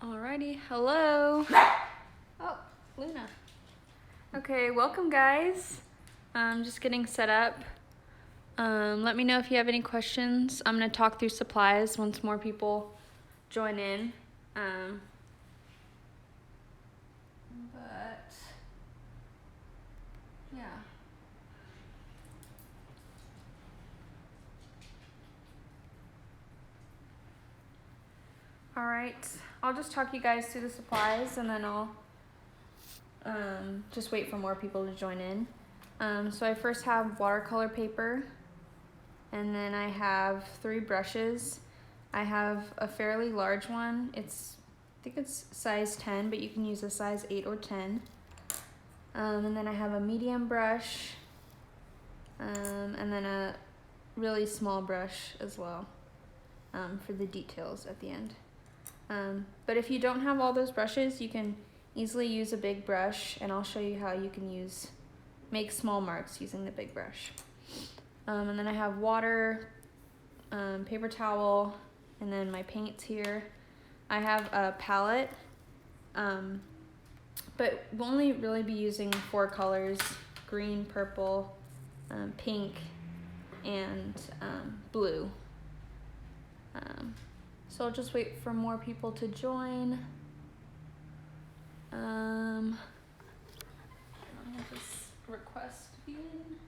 Alrighty, hello. Oh, Luna. Okay, welcome guys. Just getting set up. Let me know if you have any questions. I'm gonna talk through supplies once more people join in. But yeah. All right, I'll just talk you guys through the supplies and then I'll just wait for more people to join in. So I first have watercolor paper, and then I have 3 brushes. I have a fairly large one. I think it's size 10, but you can use a size 8 or 10. And then I have a medium brush, and then a really small brush as well, for the details at the end. But if you don't have all those brushes, you can easily use a big brush, and I'll show you how you can make small marks using the big brush. And then I have water, paper towel, and then my paints here. I have a palette, but we'll only really be using 4 colors: green, purple, pink, and blue. So I'll just wait for more people to join. I'll just request viewing.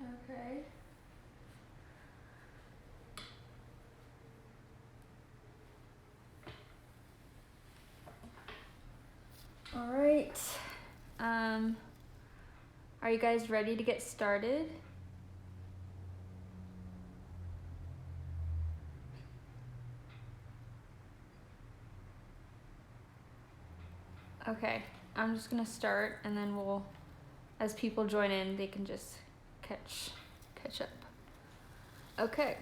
Okay. All right. Are you guys ready to get started? Okay, I'm just gonna start, and then as people join in, they can just catch up. Okay,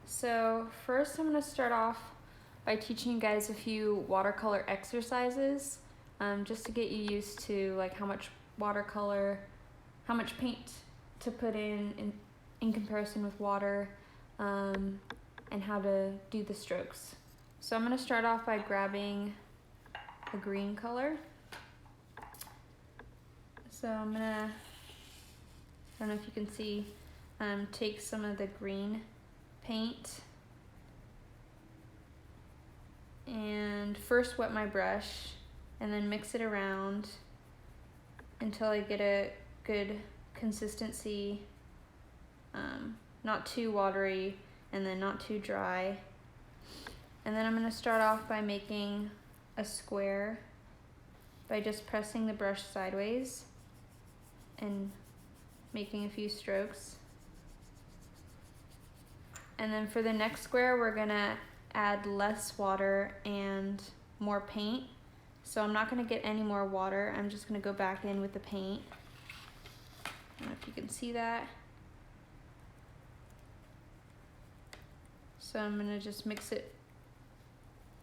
so first I'm gonna start off by teaching you guys a few watercolor exercises, just to get you used to like how much paint to put in comparison with water, and how to do the strokes. So I'm gonna start off by grabbing a green color. So I'm gonna, I don't know if you can see, take some of the green paint and first wet my brush and then mix it around until I get a good consistency, not too watery and then not too dry. And then I'm gonna start off by making a square by just pressing the brush sideways and making a few strokes. And then for the next square, we're gonna add less water and more paint. So I'm not gonna get any more water. I'm just gonna go back in with the paint. I don't know if you can see that. So I'm gonna just mix it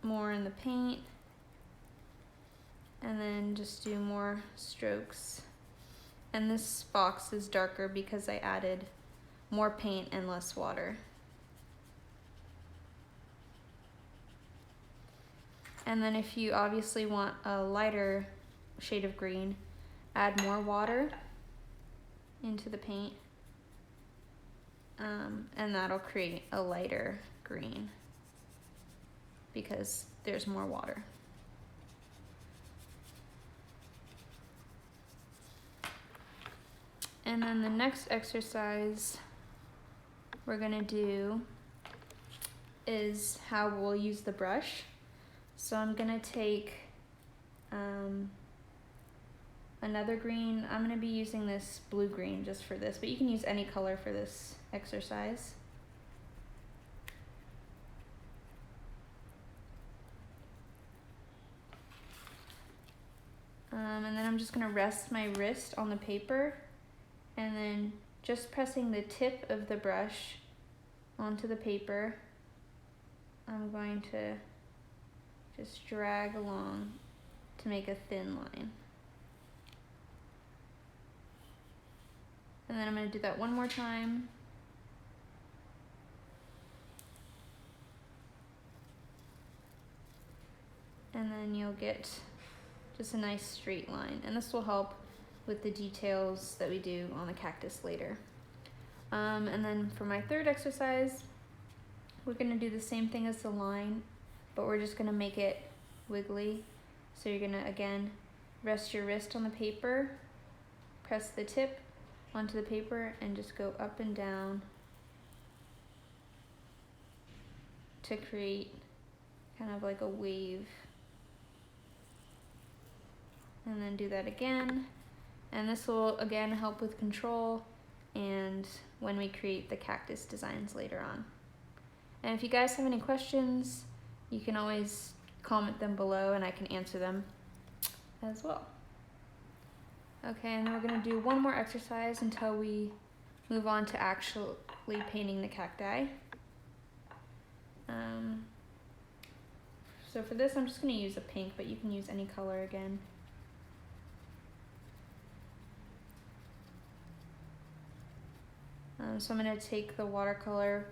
more in the paint and then just do more strokes. And this box is darker because I added more paint and less water. And then if you obviously want a lighter shade of green, add more water into the paint, and that'll create a lighter green because there's more water. And then the next exercise we're gonna do is how we'll use the brush. So I'm gonna take another green. I'm gonna be using this blue green just for this, but you can use any color for this exercise. And then I'm just gonna rest my wrist on the paper and then just pressing the tip of the brush onto the paper, I'm going to just drag along to make a thin line. And then I'm going to do that one more time. and then you'll get just a nice straight line. And this will help with the details that we do on the cactus later. And then for my third exercise, we're gonna do the same thing as the line, but we're just gonna make it wiggly. So you're gonna, again, rest your wrist on the paper, press the tip onto the paper, and just go up and down to create kind of like a wave. And then do that again. And this will, again, help with control and when we create the cactus designs later on. And if you guys have any questions, you can always comment them below and I can answer them as well. Okay, and then we're gonna do one more exercise until we move on to actually painting the cacti. So for this, I'm just gonna use a pink, but you can use any color again. So I'm gonna take the watercolor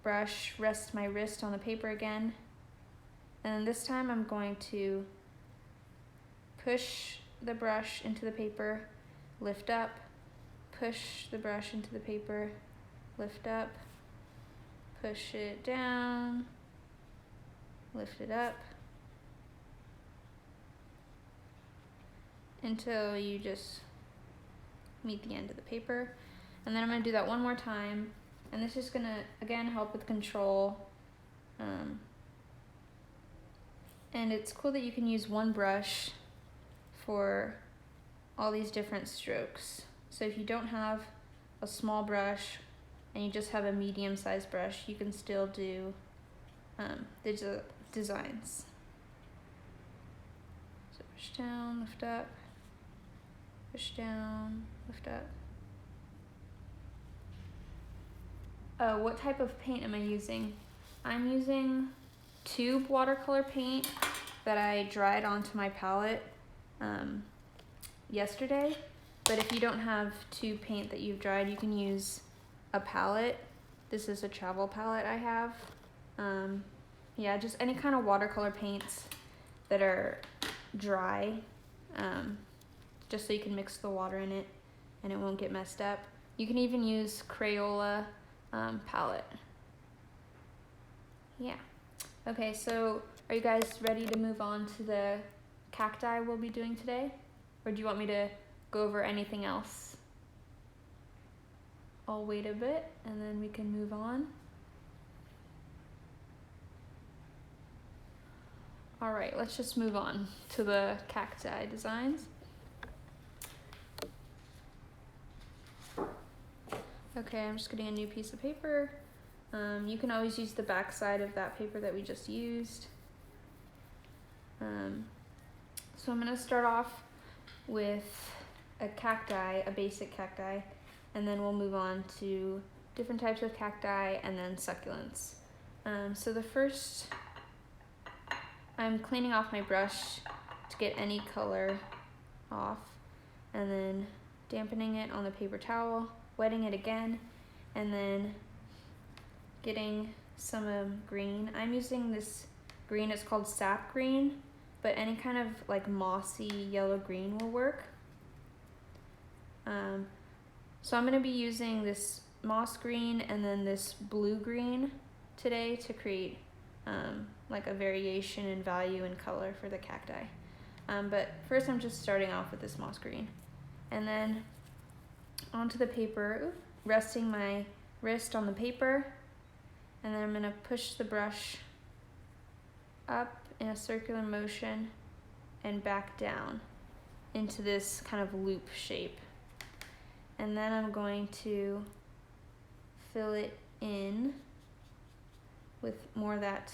brush, rest my wrist on the paper again, and this time I'm going to push the brush into the paper, lift up, push the brush into the paper, lift up, push it down, lift it up, until you just meet the end of the paper. And then I'm gonna do that one more time, and this is gonna, again, help with control. And it's cool that you can use one brush for all these different strokes. So if you don't have a small brush and you just have a medium-sized brush, you can still do the designs. So push down, lift up, push down, lift up. What type of paint am I using? I'm using tube watercolor paint that I dried onto my palette yesterday. But if you don't have tube paint that you've dried, you can use a palette. This is a travel palette I have. Yeah, just any kind of watercolor paints that are dry, just so you can mix the water in it and it won't get messed up. You can even use Crayola palette. Yeah. Okay, so are you guys ready to move on to the cacti we'll be doing today? Or do you want me to go over anything else? I'll wait a bit and then we can move on. All right, let's just move on to the cacti designs. Okay, I'm just getting a new piece of paper. You can always use the back side of that paper that we just used. So I'm gonna start off with a cacti, a basic cacti, and then we'll move on to different types of cacti and then succulents. So the first, I'm cleaning off my brush to get any color off, and then dampening it on the paper towel, wetting it again, and then getting some green. I'm using this green, it's called sap green, but any kind of like mossy yellow green will work. So I'm gonna be using this moss green and then this blue green today to create like a variation in value and color for the cacti. But first I'm just starting off with this moss green. And then onto the paper, resting my wrist on the paper, and then I'm gonna push the brush up in a circular motion and back down into this kind of loop shape. And then I'm going to fill it in with more of that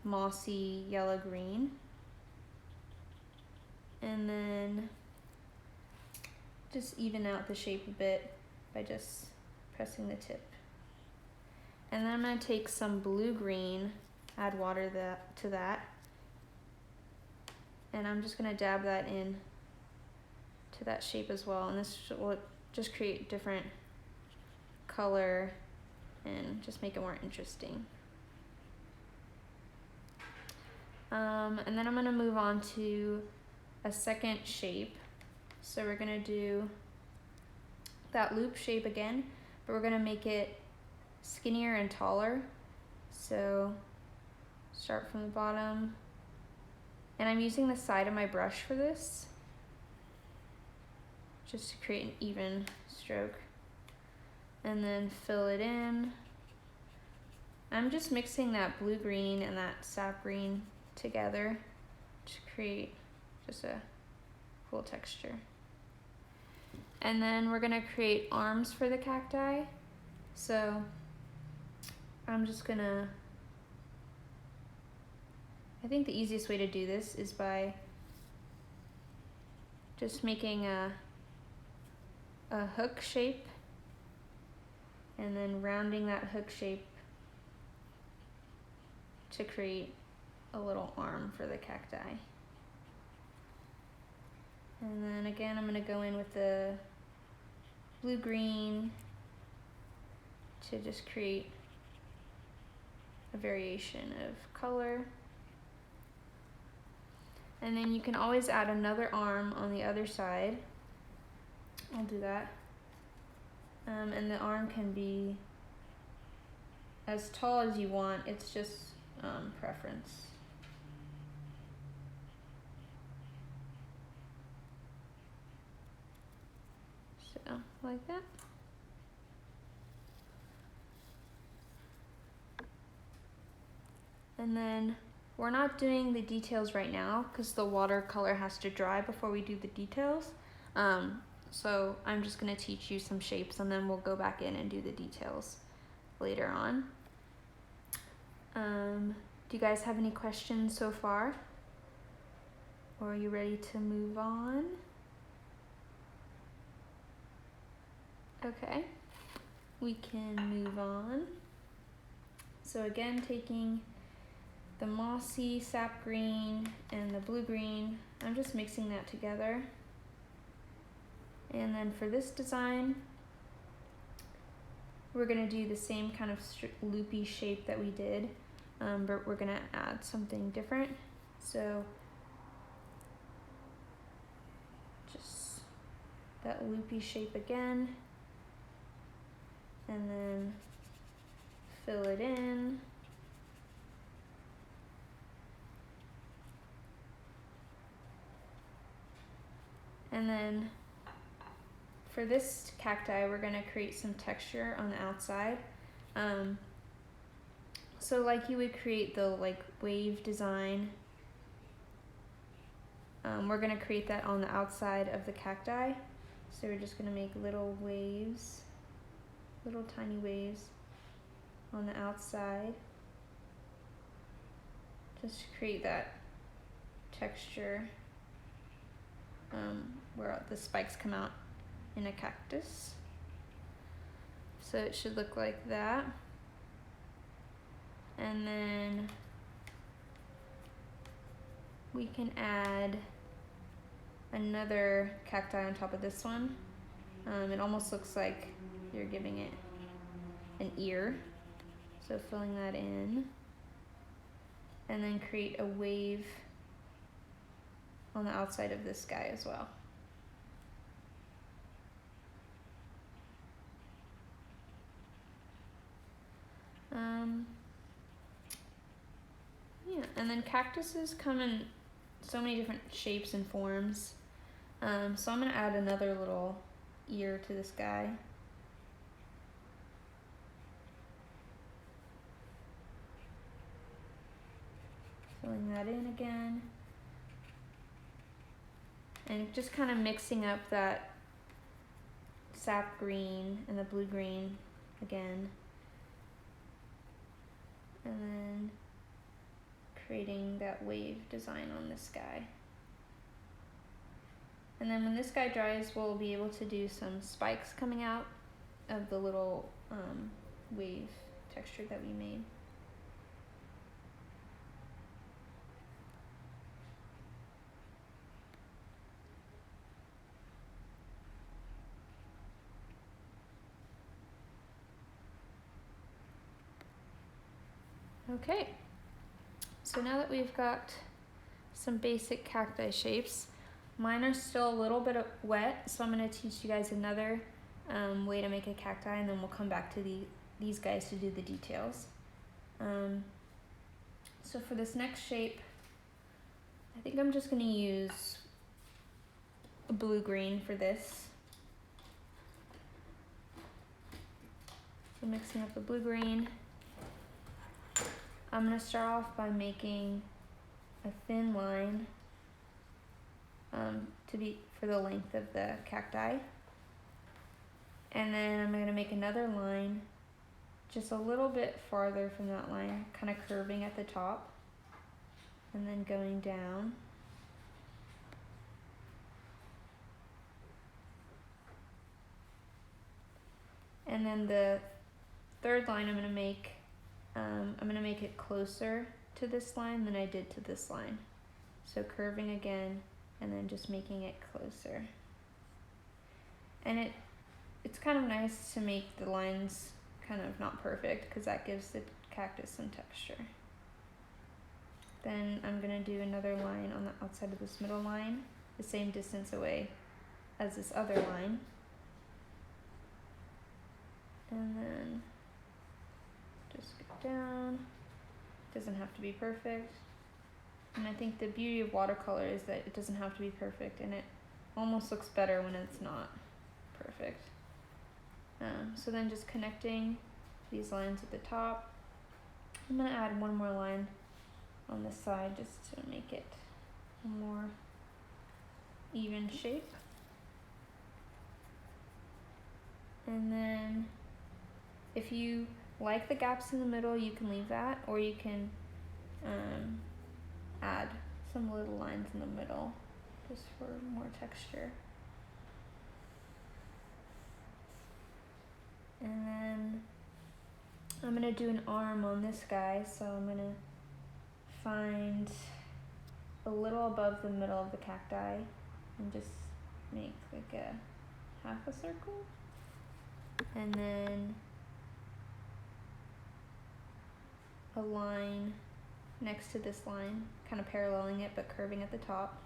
mossy yellow green. And then just even out the shape a bit by just pressing the tip. And then I'm gonna take some blue green, add water to that, and I'm just gonna dab that in to that shape as well. And this will just create different color and just make it more interesting. And then I'm gonna move on to a second shape. So we're gonna do that loop shape again, but we're gonna make it skinnier and taller. So start from the bottom, and I'm using the side of my brush for this, just to create an even stroke, and then fill it in. I'm just mixing that blue green and that sap green together to create just a cool texture. And then we're gonna create arms for the cacti. So I'm just gonna, I think the easiest way to do this is by just making a hook shape and then rounding that hook shape to create a little arm for the cacti. And then again, I'm gonna go in with the blue-green to just create a variation of color. And then you can always add another arm on the other side. I'll do that. And the arm can be as tall as you want. It's just preference. So, like that. And then we're not doing the details right now because the watercolor has to dry before we do the details. So I'm just gonna teach you some shapes and then we'll go back in and do the details later on. Do you guys have any questions so far? Or are you ready to move on? Okay, we can move on. So again, taking the mossy sap green and the blue green, I'm just mixing that together. And then for this design, we're gonna do the same kind of loopy shape that we did, but we're gonna add something different. So just that loopy shape again, and then fill it in. And then for this cacti, we're gonna create some texture on the outside. So like you would create the wave design, we're gonna create that on the outside of the cacti. So we're just gonna make little waves, little tiny waves on the outside, just to create that texture where the spikes come out in a cactus. So it should look like that. And then we can add another cacti on top of this one. It almost looks like you're giving it an ear. So filling that in. And then create a wave on the outside of this guy as well. Yeah, and then cactuses come in so many different shapes and forms. So I'm gonna add another little ear to this guy. Filling that in again. And just kind of mixing up that sap green and the blue green again. And then creating that wave design on this guy. And then when this guy dries, we'll be able to do some spikes coming out of the little wave texture that we made. Okay, So now that we've got some basic cacti shapes, mine are still a little bit wet, so I'm going to teach you guys another way to make a cacti, and then we'll come back to these guys to do the details. So for this next shape, I think I'm just going to use a blue-green for this. So mixing up the blue-green. I'm going to start off by making a thin line for the length of the cacti. And then I'm going to make another line just a little bit farther from that line, kind of curving at the top, and then going down. And then the third line I'm going to make it closer to this line than I did to this line. So curving again, and then just making it closer. And it's kind of nice to make the lines kind of not perfect, because that gives the cactus some texture. Then I'm going to do another line on the outside of this middle line, the same distance away as this other line. And then just go down. Doesn't have to be perfect. And I think the beauty of watercolor is that it doesn't have to be perfect, and it almost looks better when it's not perfect. So then just connecting these lines at the top. I'm going to add one more line on this side just to make it a more even shape. And then if you like the gaps in the middle, you can leave that, or you can add some little lines in the middle just for more texture. And then I'm going to do an arm on this guy, so I'm going to find a little above the middle of the cacti and just make like a half a circle. And then a line next to this line, kind of paralleling it but curving at the top.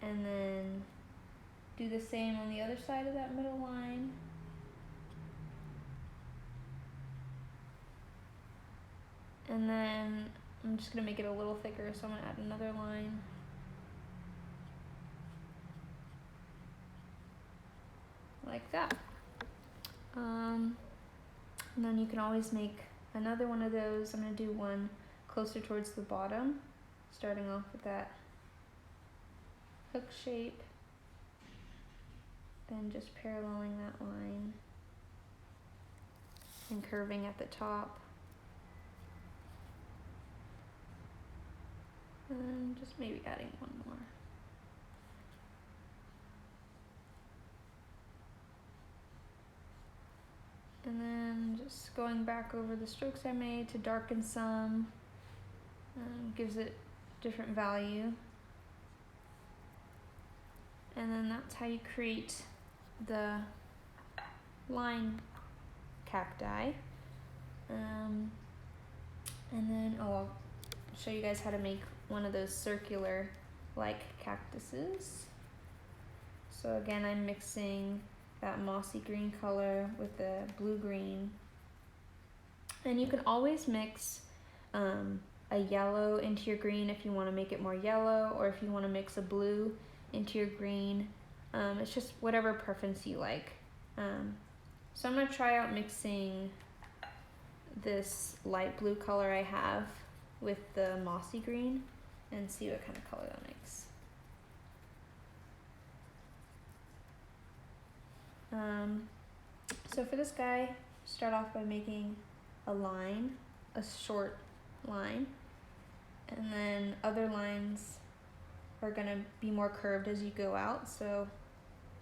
And then do the same on the other side of that middle line. And then I'm just going to make it a little thicker, so I'm going to add another line. Like that. And then you can always make another one of those. I'm going to do one closer towards the bottom, starting off with that hook shape, then just paralleling that line and curving at the top. And just maybe adding one more. And then just going back over the strokes I made to darken some, gives it different value. And then that's how you create the line cacti. And then I'll show you guys how to make one of those circular like cactuses. So again, I'm mixing that mossy green color with the blue green. And you can always mix a yellow into your green if you want to make it more yellow, or if you want to mix a blue into your green. It's just whatever preference you like. So I'm going to try out mixing this light blue color I have with the mossy green and see what kind of color that makes. So for this guy, start off by making a line, a short line, and then other lines are going to be more curved as you go out. So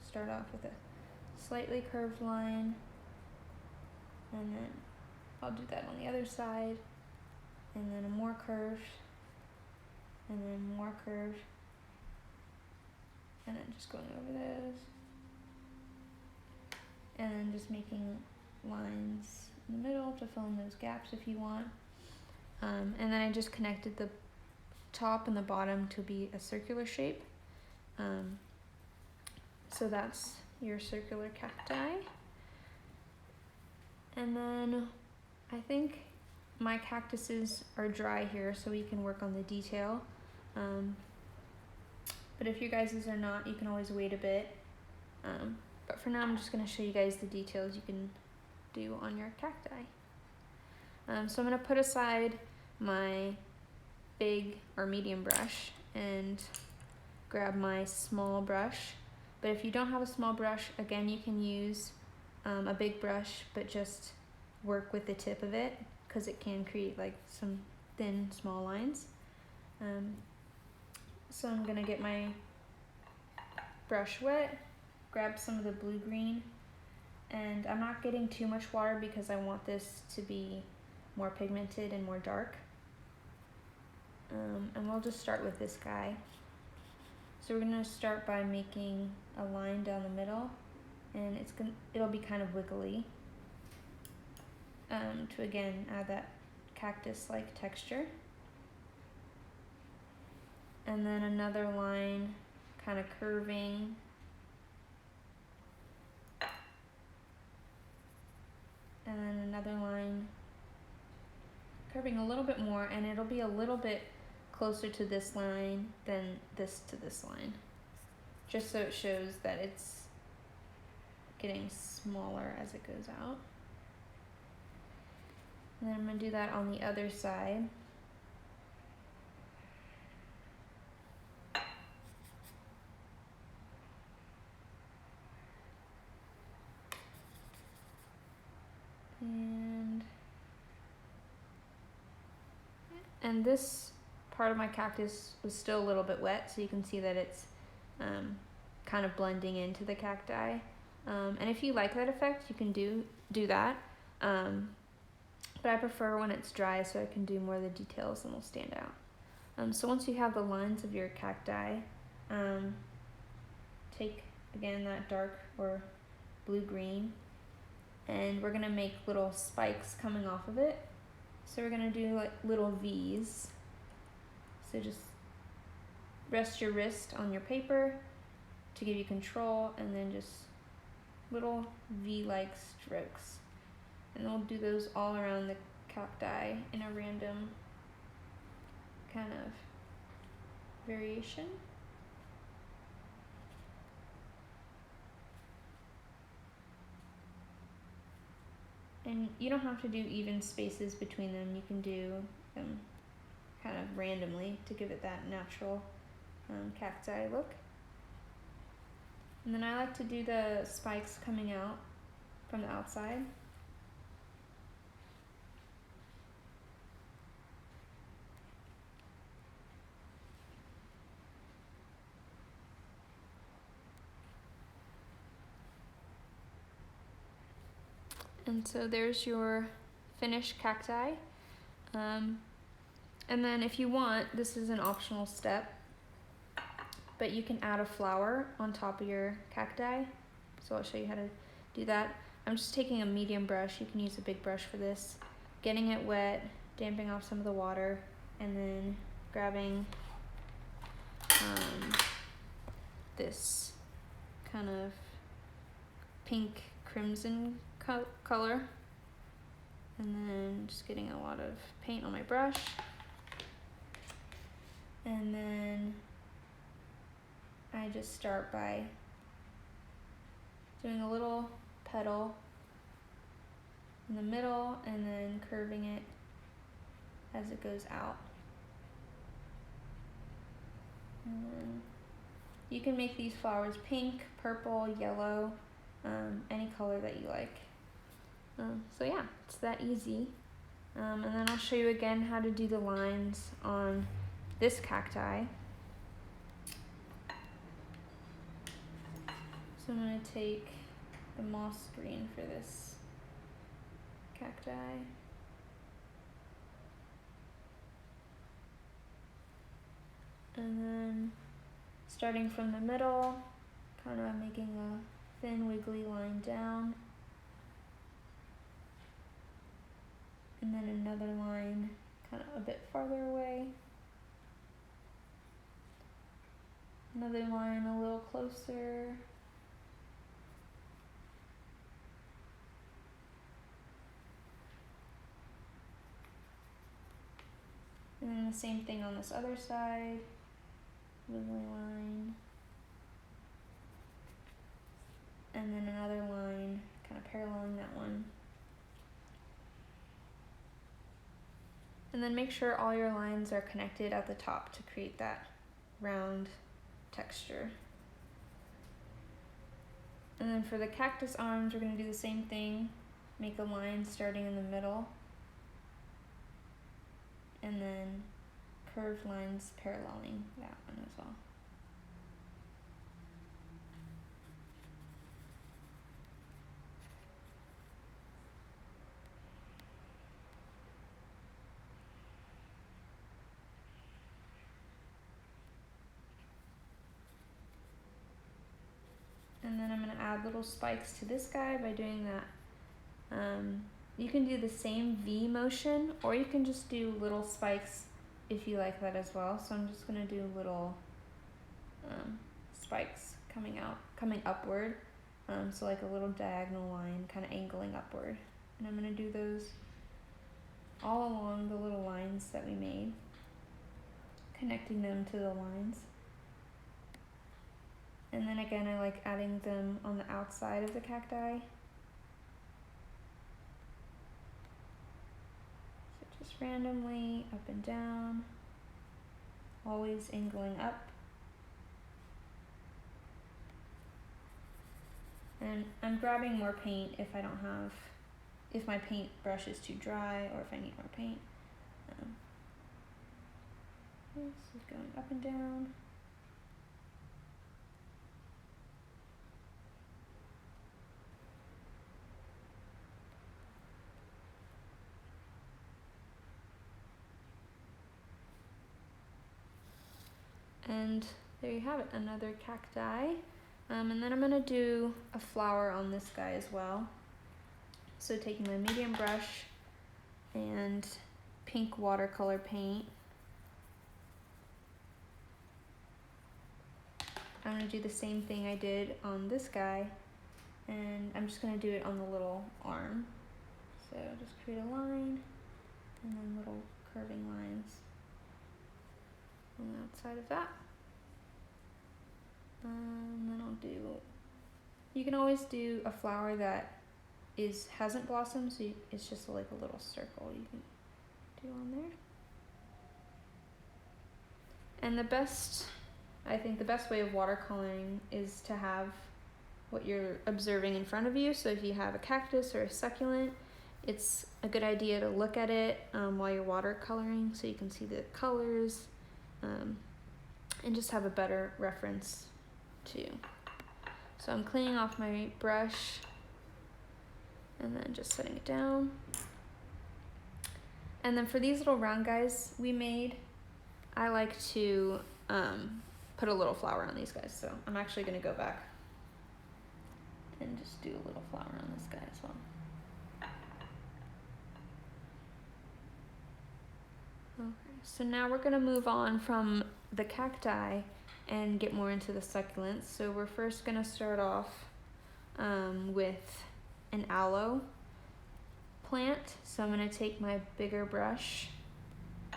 start off with a slightly curved line, and then I'll do that on the other side, and then a more curved, and then more curved, and then just going over those, and then just making lines in the middle to fill in those gaps if you want. And then I just connected the top and the bottom to be a circular shape. So that's your circular cacti. And then I think my cactuses are dry here, so we can work on the detail. But if you guys' are not, you can always wait a bit. But for now, I'm just going to show you guys the details you can do on your cacti. So I'm going to put aside my big or medium brush and grab my small brush. But if you don't have a small brush, again, you can use a big brush, but just work with the tip of it, because it can create like some thin, small lines. So I'm gonna get my brush wet, grab some of the blue-green, and I'm not getting too much water because I want this to be more pigmented and more dark. And we'll just start with this guy. So we're gonna start by making a line down the middle, and it'll be kind of wiggly to again add that cactus-like texture. And then another line kind of curving. And then another line curving a little bit more, and it'll be a little bit closer to this line than this to this line, just so it shows that it's getting smaller as it goes out. And then I'm going to do that on the other side. And this part of my cactus was still a little bit wet, so you can see that it's kind of blending into the cacti. And if you like that effect, you can do that. But I prefer when it's dry, so I can do more of the details and they'll stand out. So once you have the lines of your cacti, take again that dark or blue-green, and we're gonna make little spikes coming off of it. So we're gonna do like little V's. So just rest your wrist on your paper to give you control, and then just little V-like strokes. And we'll do those all around the cacti in a random kind of variation. And you don't have to do even spaces between them. You can do them kind of randomly to give it that natural cacti look. And then I like to do the spikes coming out from the outside. And so there's your finished cacti. And then if you want, this is an optional step, but you can add a flower on top of your cacti. So I'll show you how to do that. I'm just taking a medium brush. You can use a big brush for this. Getting it wet, damping off some of the water, and then grabbing this kind of pink crimson color, and then just getting a lot of paint on my brush, and then I just start by doing a little petal in the middle and then curving it as it goes out. And then you can make these flowers pink, purple, yellow, any color that you like. So yeah, it's that easy. And then I'll show you again how to do the lines on this cacti. So I'm going to take the moss green for this cacti. And then starting from the middle, kind of making a thin wiggly line down. And then another line kind of a bit farther away. Another line a little closer. And then the same thing on this other side. Wiggly line. And then another line kind of paralleling that one. And then make sure all your lines are connected at the top to create that round texture. And then for the cactus arms, we're going to do the same thing. Make a line starting in the middle. And then curved lines paralleling that one as well. And then I'm going to add little spikes to this guy by doing that. You can do the same V motion, or you can just do little spikes if you like that as well. So I'm just going to do little spikes coming upward. So like a little diagonal line kind of angling upward. And I'm going to do those all along the little lines that we made, connecting them to the lines. And then again, I like adding them on the outside of the cacti. So just randomly up and down, always angling up. And I'm grabbing more paint if my paintbrush is too dry or if I need more paint. This is going up and down. And there you have it, another cacti. And then I'm gonna do a flower on this guy as well. So taking my medium brush and pink watercolor paint, I'm gonna do the same thing I did on this guy, and I'm just gonna do it on the little arm. So just create a line, and then little curving lines on the outside of that. Then I'll do, you can always do a flower that hasn't blossomed, so it's just like a little circle you can do on there. And I think the best way of watercoloring is to have what you're observing in front of you. So if you have a cactus or a succulent, it's a good idea to look at it while you're watercoloring so you can see the colors and just have a better reference too. So I'm cleaning off my brush and then just setting it down. And then for these little round guys we made, I like to put a little flower on these guys. So I'm actually gonna go back and just do a little flower on this guy as well. Okay, so now we're gonna move on from the cacti and get more into the succulents. So we're first gonna start off with an aloe plant. So I'm gonna take my bigger brush,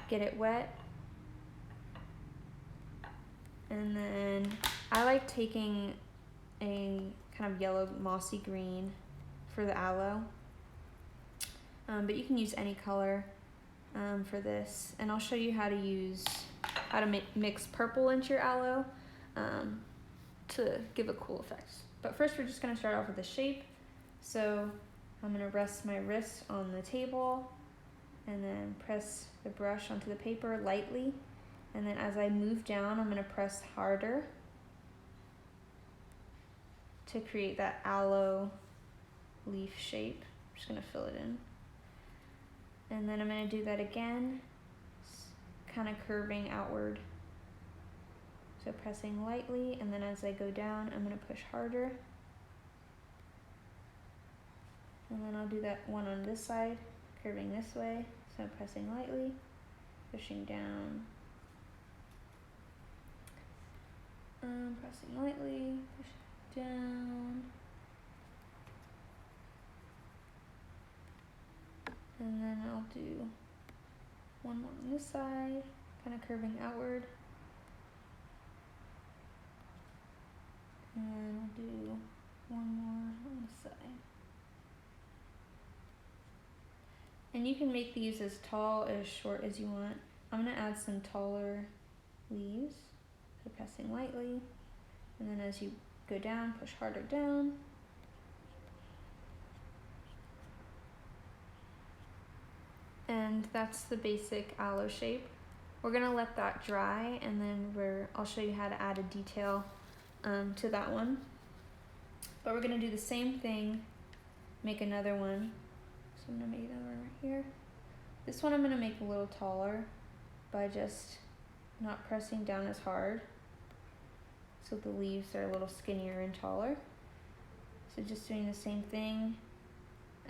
get it wet, and then I like taking a kind of yellow mossy green for the aloe, but you can use any color for this, and I'll show you how to mix purple into your aloe to give a cool effect. But first we're just going to start off with the shape. So I'm going to rest my wrist on the table and then press the brush onto the paper lightly, and then as I move down I'm going to press harder to create that aloe leaf shape. I'm just going to fill it in. And then I'm going to do that again, kind of curving outward. So pressing lightly, and then as I go down, I'm going to push harder. And then I'll do that one on this side, curving this way, so pressing lightly. pushing down, pressing lightly, pushing down, and then I'll do one more on this side, kind of curving outward, and then I'll do one more on this side. And you can make these as tall as short as you want. I'm going to add some taller leaves, so pressing lightly, and then as you go down, push harder down. And that's the basic aloe shape. We're going to let that dry, and then I'll show you how to add a detail to that one. But we're going to do the same thing, make another one. So I'm going to make another one right here. This one I'm going to make a little taller by just not pressing down as hard, so the leaves are a little skinnier and taller. So just doing the same thing.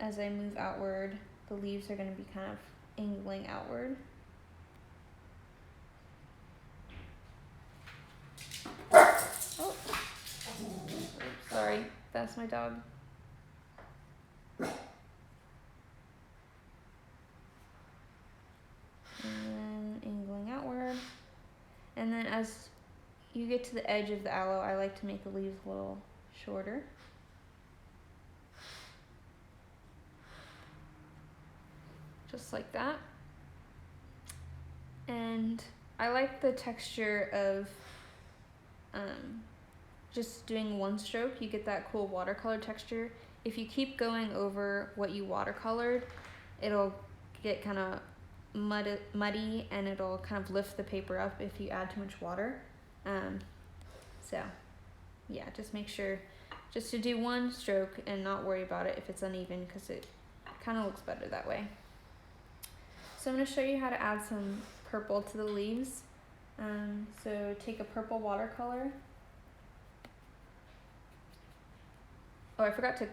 As I move outward, the leaves are going to be kind of angling outward. Oh, sorry, that's my dog. And then angling outward. And then as you get to the edge of the aloe, I like to make the leaves a little shorter. Just like that. And I like the texture of just doing one stroke. You get that cool watercolor texture. If you keep going over what you watercolored, it'll get kind of muddy, and it'll kind of lift the paper up if you add too much water. So yeah, just make sure just to do one stroke and not worry about it if it's uneven, because it kind of looks better that way. So I'm going to show you how to add some purple to the leaves. So take a purple watercolor. Oh, I forgot to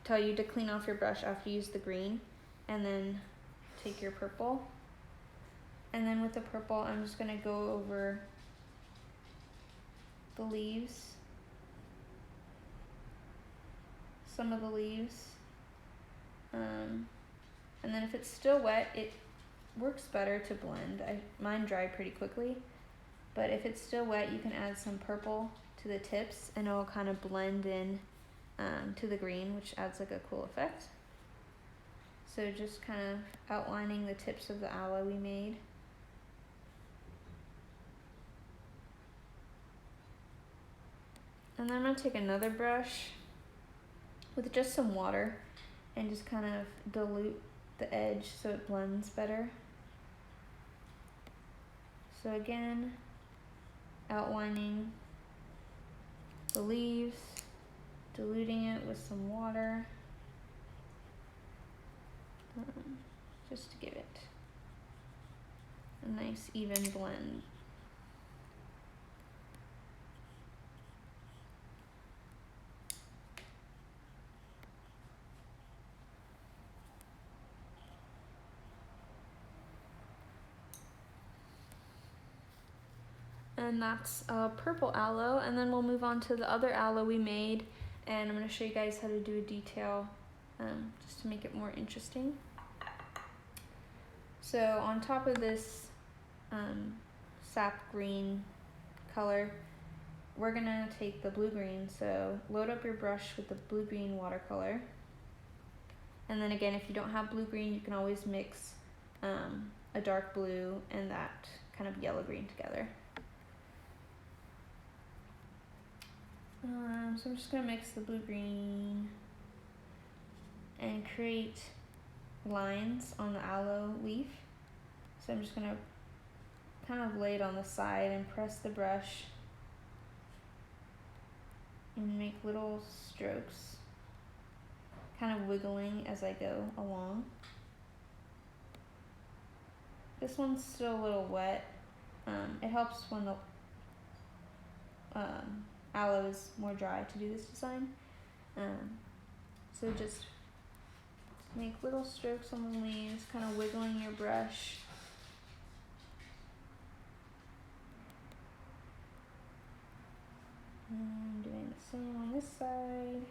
tell you to clean off your brush after you use the green, and then take your purple. And then with the purple, I'm just going to go over the leaves, some of the leaves. And then if it's still wet, it works better to blend. Mine dried pretty quickly, but if it's still wet, you can add some purple to the tips, and it'll kind of blend in to the green, which adds like a cool effect. So just kind of outlining the tips of the aloe we made. And then I'm going to take another brush with just some water and just kind of dilute the edge so it blends better. So again, outlining the leaves, diluting it with some water, just to give it a nice even blend. And that's purple aloe, and then we'll move on to the other aloe we made, and I'm going to show you guys how to do a detail just to make it more interesting. So on top of this sap green color, we're going to take the blue-green, so load up your brush with the blue-green watercolor. And then again, if you don't have blue-green, you can always mix a dark blue and that kind of yellow-green together. So I'm just going to mix the blue-green and create lines on the aloe leaf. So I'm just going to kind of lay it on the side and press the brush and make little strokes, kind of wiggling as I go along. This one's still a little wet. It helps when the aloe is more dry to do this design. So just make little strokes on the leaves, kind of wiggling your brush. And doing the same on this side.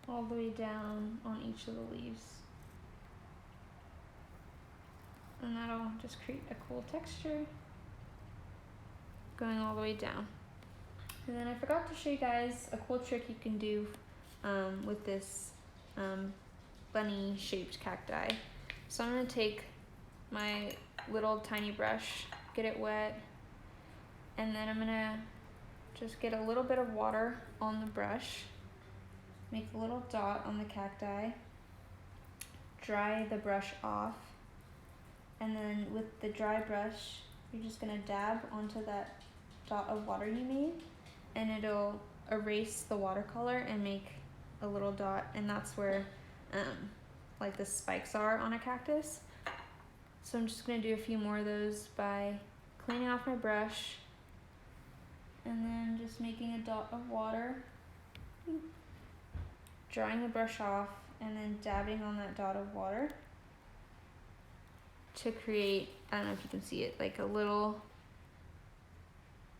All the way down on each of the leaves. And that'll just create a cool texture going all the way down. And then I forgot to show you guys a cool trick you can do with this bunny shaped cacti. So I'm gonna take my little tiny brush, get it wet, and then I'm gonna just get a little bit of water on the brush, make a little dot on the cacti, dry the brush off, and then with the dry brush, you're just gonna dab onto that dot of water you made, and it'll erase the watercolor and make a little dot, and that's where like the spikes are on a cactus. So I'm just gonna do a few more of those by cleaning off my brush and then just making a dot of water, drying the brush off, and then dabbing on that dot of water to create, I don't know if you can see it, like a little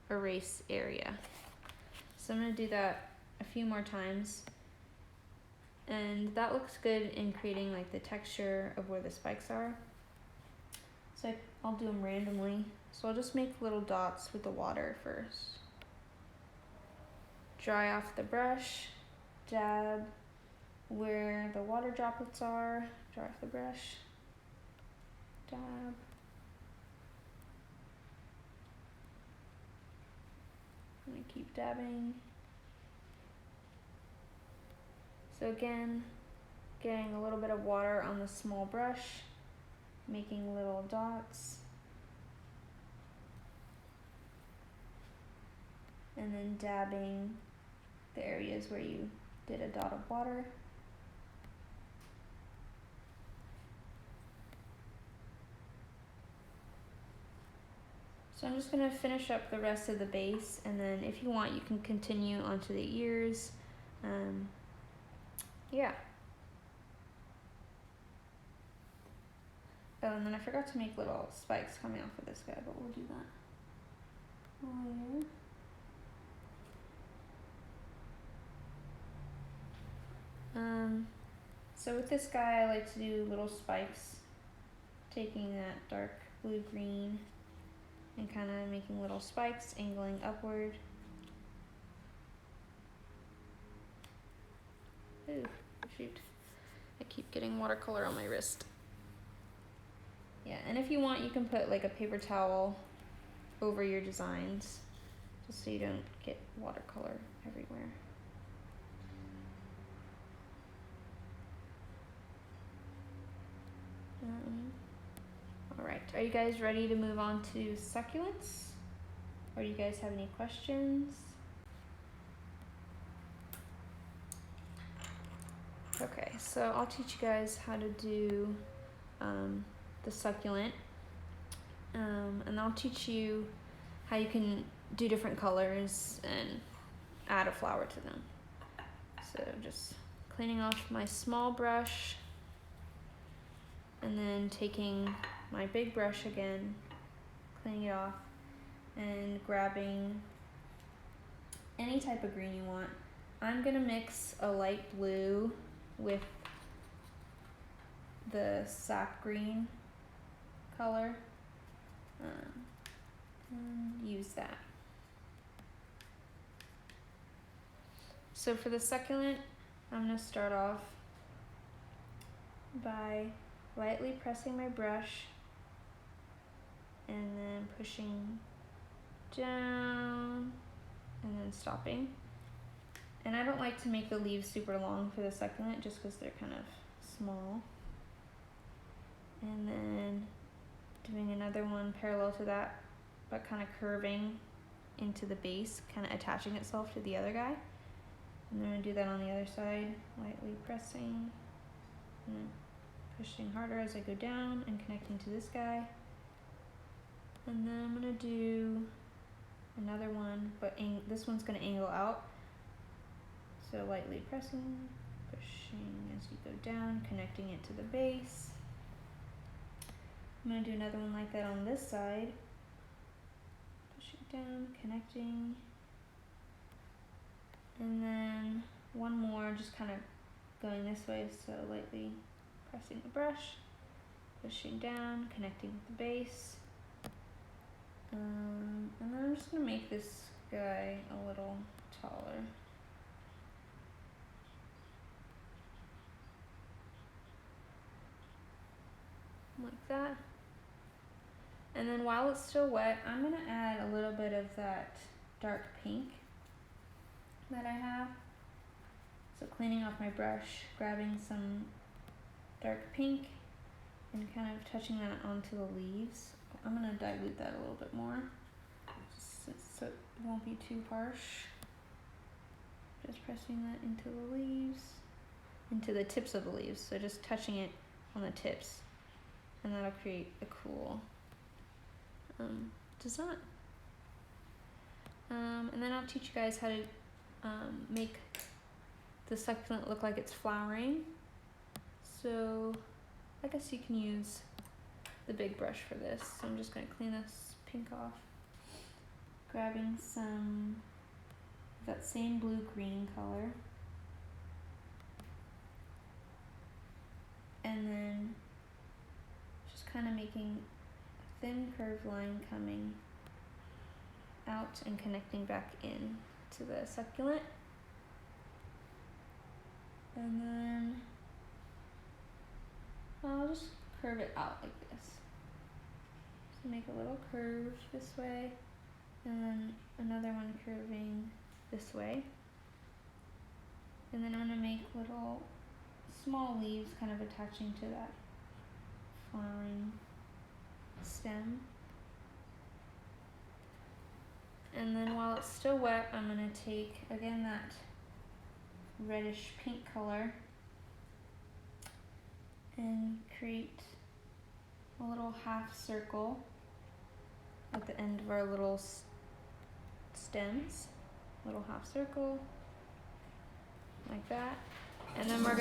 erase area. So I'm gonna do that a few more times. And that looks good in creating like the texture of where the spikes are. So I'll do them randomly. So I'll just make little dots with the water first. Dry off the brush, dab where the water droplets are, dry off the brush, dab. I'm gonna keep dabbing. So again, getting a little bit of water on the small brush, making little dots, and then dabbing the areas where you did a dot of water. So I'm just gonna finish up the rest of the base, and then if you want, you can continue onto the ears. Yeah. Oh, and then I forgot to make little spikes coming off of this guy, but we'll do that later. So with this guy, I like to do little spikes, taking that dark blue-green and kind of making little spikes, angling upward. Ooh, shoot. I keep getting watercolor on my wrist. Yeah, and if you want, you can put like a paper towel over your designs, just so you don't get watercolor everywhere. All right, are you guys ready to move on to succulents? Or do you guys have any questions? Okay, so I'll teach you guys how to do the succulent, and I'll teach you how you can do different colors and add a flower to them. So just cleaning off my small brush, and then taking my big brush again, cleaning it off, and grabbing any type of green you want. I'm gonna mix a light blue with the sap green color, and use that. So for the succulent, I'm gonna start off by lightly pressing my brush and then pushing down and then stopping. And I don't like to make the leaves super long for the succulent just because they're kind of small. And then doing another one parallel to that, but kind of curving into the base, kind of attaching itself to the other guy. And then I'm gonna do that on the other side, lightly pressing and then pushing harder as I go down and connecting to this guy. And then I'm gonna do another one, but this one's going to angle out. So lightly pressing, pushing as you go down, connecting it to the base. I'm going to do another one like that on this side. Pushing down, connecting. And then one more, just kind of going this way, so lightly pressing the brush, pushing down, connecting with the base. And then I'm just going to make this guy a little taller. Like that. And then while it's still wet, I'm going to add a little bit of that dark pink that I have. So cleaning off my brush, grabbing some dark pink and kind of touching that onto the leaves. I'm going to dilute that a little bit more just so it won't be too harsh. Just pressing that into the leaves, into the tips of the leaves. So just touching it on the tips, and that'll create a cool design. And then I'll teach you guys how to make the succulent look like it's flowering. So I guess you can use the big brush for this. So I'm just going to clean this pink off. Grabbing some of that same blue-green color. And then just kind of making a thin curved line coming out and connecting back in to the succulent. And then I'll just curve it out like this. So make a little curve this way, and then another one curving this way. And then I'm going to make little small leaves kind of attaching to that flowering stem. And then while it's still wet, I'm going to take, again, that reddish pink color and create a little half circle at the end of our little stems. Little half circle, like that. And then we're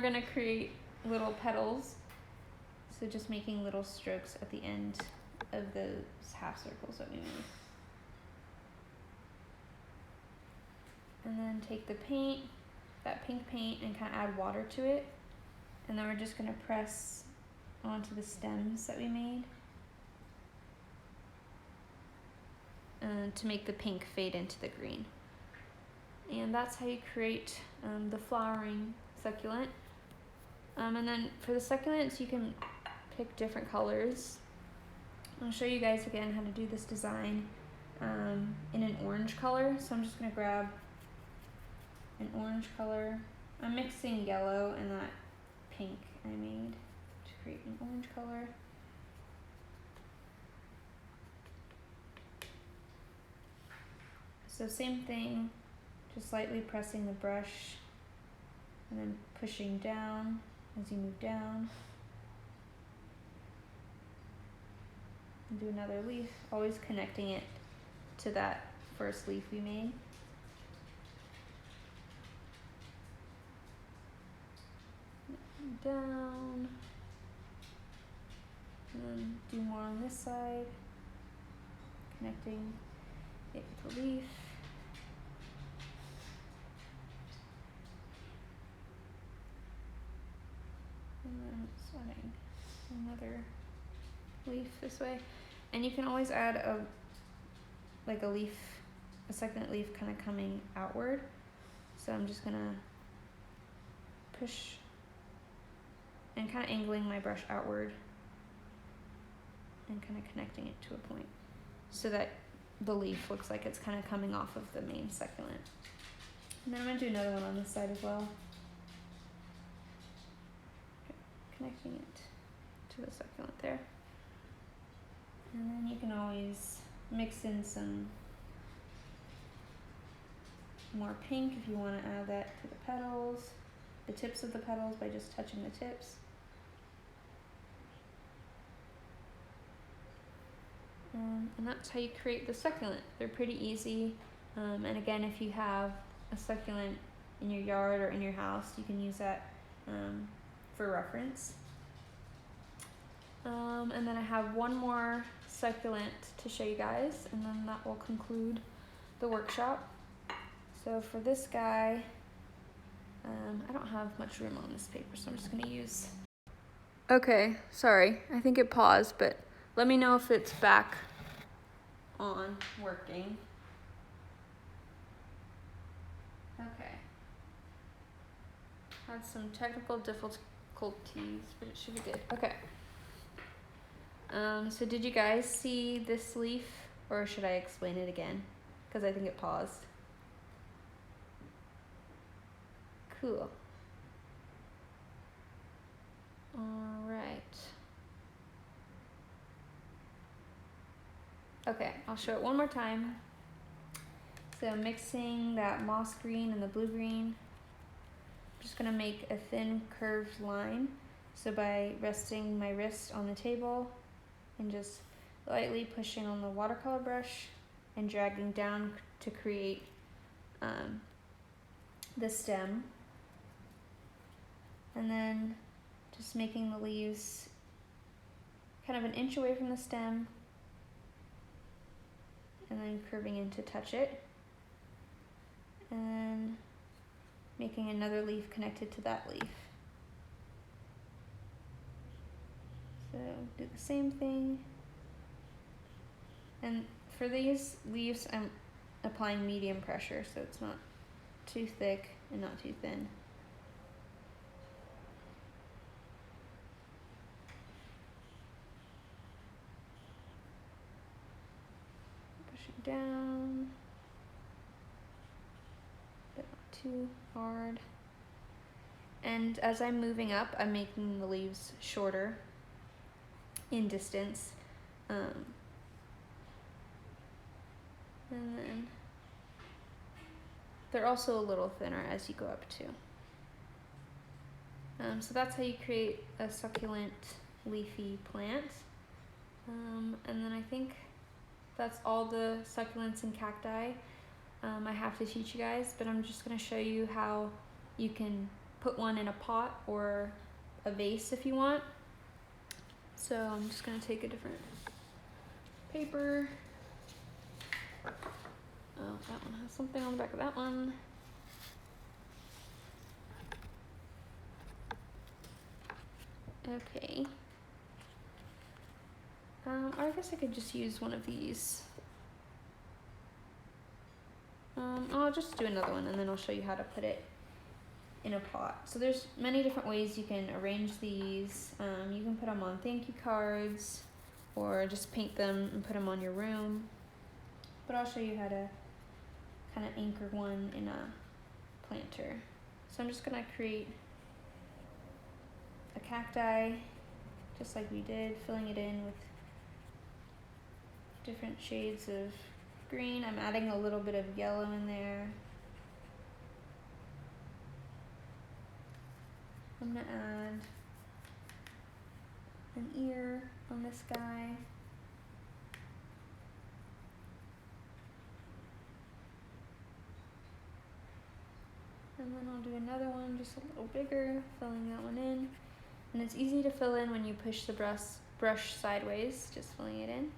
gonna create little petals. So just making little strokes at the end of those half circles that we made. And then take the paint, that pink paint, and kind of add water to it. And then we're just gonna press onto the stems that we made to make the pink fade into the green. And that's how you create the flowering succulent. And then for the succulents, you can pick different colors. I'll show you guys again how to do this design in an orange color. So I'm just gonna grab an orange color. I'm mixing yellow and that pink I made to create an orange color. So same thing, just lightly pressing the brush and then pushing down as you move down. And do another leaf, always connecting it to that first leaf we made. Down, and then do more on this side, connecting it with the leaf. And then adding another leaf this way. And you can always add a second leaf kind of coming outward. So I'm just gonna push and kind of angling my brush outward and kind of connecting it to a point so that the leaf looks like it's kind of coming off of the main succulent. And then I'm going to do another one on this side as well. Connecting it to the succulent there. And then you can always mix in some more pink if you want to add that to the petals, the tips of the petals, by just touching the tips. And that's how you create the succulent. They're pretty easy. And again, if you have a succulent in your yard or in your house, you can use that for reference. And then I have one more succulent to show you guys, and then that will conclude the workshop. So for this guy, I don't have much room on this paper, so I'm just gonna use... Okay, sorry, I think it paused, but let me know if it's back on working. Okay. Had some technical difficulties, but it should be good. Okay. So did you guys see this leaf, or should I explain it again? Because I think it paused. Cool. All right. Okay, I'll show it one more time. So mixing that moss green and the blue green, I'm just gonna make a thin curved line. So by resting my wrist on the table and just lightly pushing on the watercolor brush and dragging down to create the stem. And then just making the leaves kind of an inch away from the stem and then curving in to touch it. And then making another leaf connected to that leaf. So do the same thing. And for these leaves, I'm applying medium pressure, so it's not too thick and not too thin. Pushing down, but not too hard. And as I'm moving up, I'm making the leaves shorter in distance. And then they're also a little thinner as you go up too. So that's how you create a succulent leafy plant. And then I think that's all the succulents and cacti I have to teach you guys, but I'm just gonna show you how you can put one in a pot or a vase if you want. So I'm just gonna take a different paper. Oh, that one has something on the back of that one. Okay. Or I guess I could just use one of these. I'll just do another one and then I'll show you how to put it in a pot. So there's many different ways you can arrange these. You can put them on thank you cards or just paint them and put them on your room. But I'll show you how to kind of anchor one in a planter. So I'm just gonna create a cacti just like we did, filling it in with different shades of green. I'm adding a little bit of yellow in there. I'm gonna add an ear on this guy. And then I'll do another one just a little bigger, filling that one in. And it's easy to fill in when you push the brush sideways, just filling it in.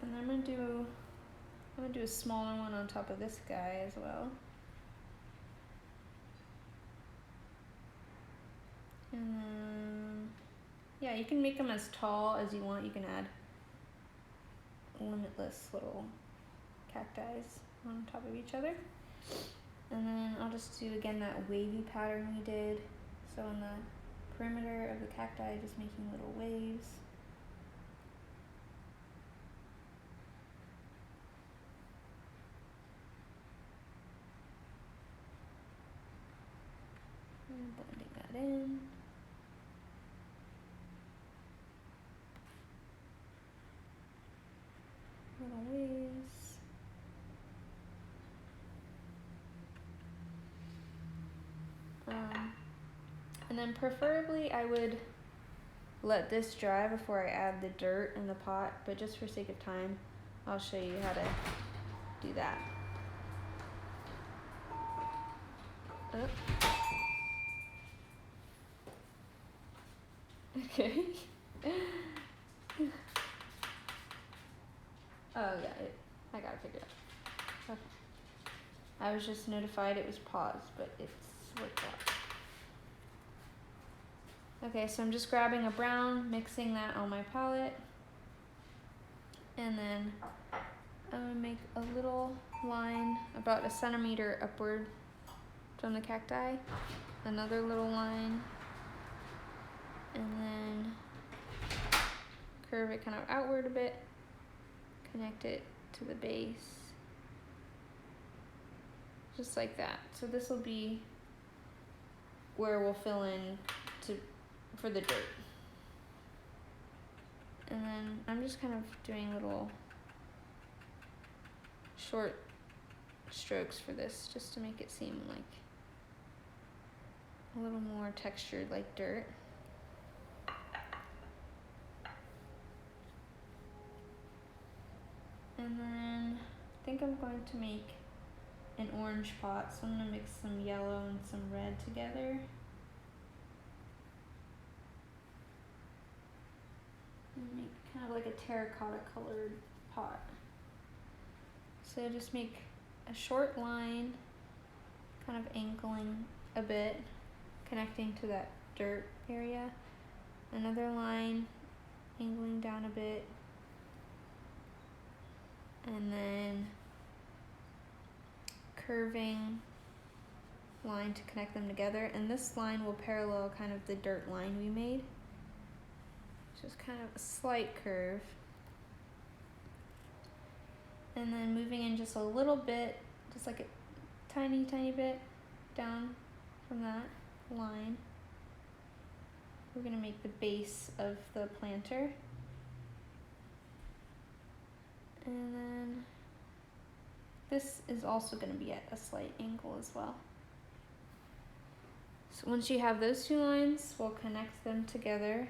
And I'm gonna do a smaller one on top of this guy as well. And then, yeah, you can make them as tall as you want. You can add limitless little cacti on top of each other. And then I'll just do again that wavy pattern we did. So on the perimeter of the cacti, just making little waves. And blending that in. Little waves. And then preferably I would let this dry before I add the dirt in the pot, but just for sake of time, I'll show you how to do that. Oh. Okay. Oh yeah, I gotta figure it out. Okay. I was just notified it was paused, but it's worked out. Okay, so I'm just grabbing a brown, mixing that on my palette, and then I'm gonna make a little line about 1 centimeter upward from the cacti, another little line, and then curve it kind of outward a bit, connect it to the base, just like that. So this will be where we'll fill in for the dirt. And then I'm just kind of doing little short strokes for this, just to make it seem like a little more textured, like dirt. And then I think I'm going to make an orange pot, so I'm gonna mix some yellow and some red together. And make kind of like a terracotta colored pot. So just make a short line, kind of angling a bit, connecting to that dirt area. Another line, angling down a bit. And then curving line to connect them together. And this line will parallel kind of the dirt line we made. Just kind of a slight curve. And then moving in just a little bit, just like a tiny, tiny bit down from that line. We're gonna make the base of the planter. And then this is also gonna be at a slight angle as well. So once you have those two lines, we'll connect them together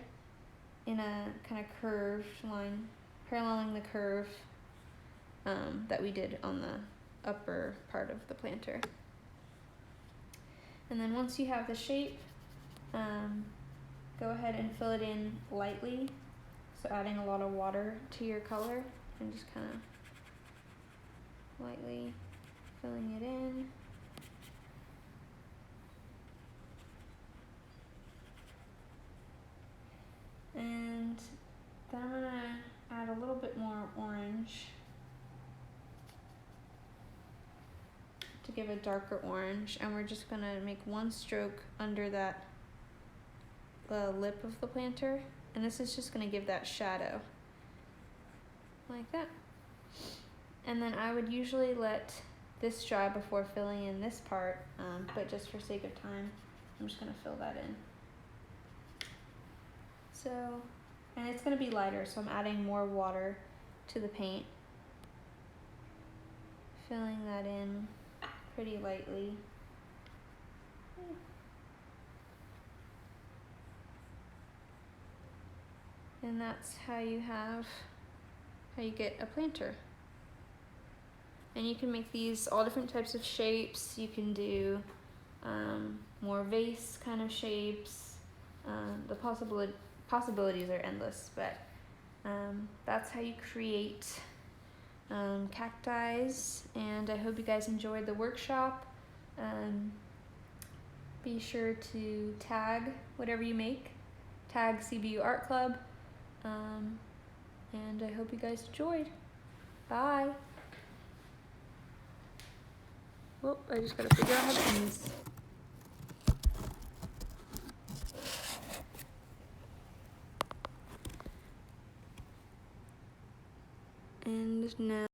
in a kind of curved line, paralleling the curve that we did on the upper part of the planter. And then once you have the shape, go ahead and fill it in lightly. So adding a lot of water to your color and just kind of lightly filling it in. And then I'm gonna add a little bit more orange to give a darker orange, and we're just gonna make one stroke under the lip of the planter, and this is just gonna give that shadow like that. And then I would usually let this dry before filling in this part, but just for sake of time, I'm just gonna fill that in. So, and it's gonna be lighter, so I'm adding more water to the paint, filling that in pretty lightly. And that's how you get a planter. And you can make these all different types of shapes. You can do more vase kind of shapes. The possibilities are endless, but that's how you create cacti. And I hope you guys enjoyed the workshop. Be sure to tag whatever you make. Tag CBU Art Club. And I hope you guys enjoyed. Bye. Well, I just gotta figure out how to end this. And now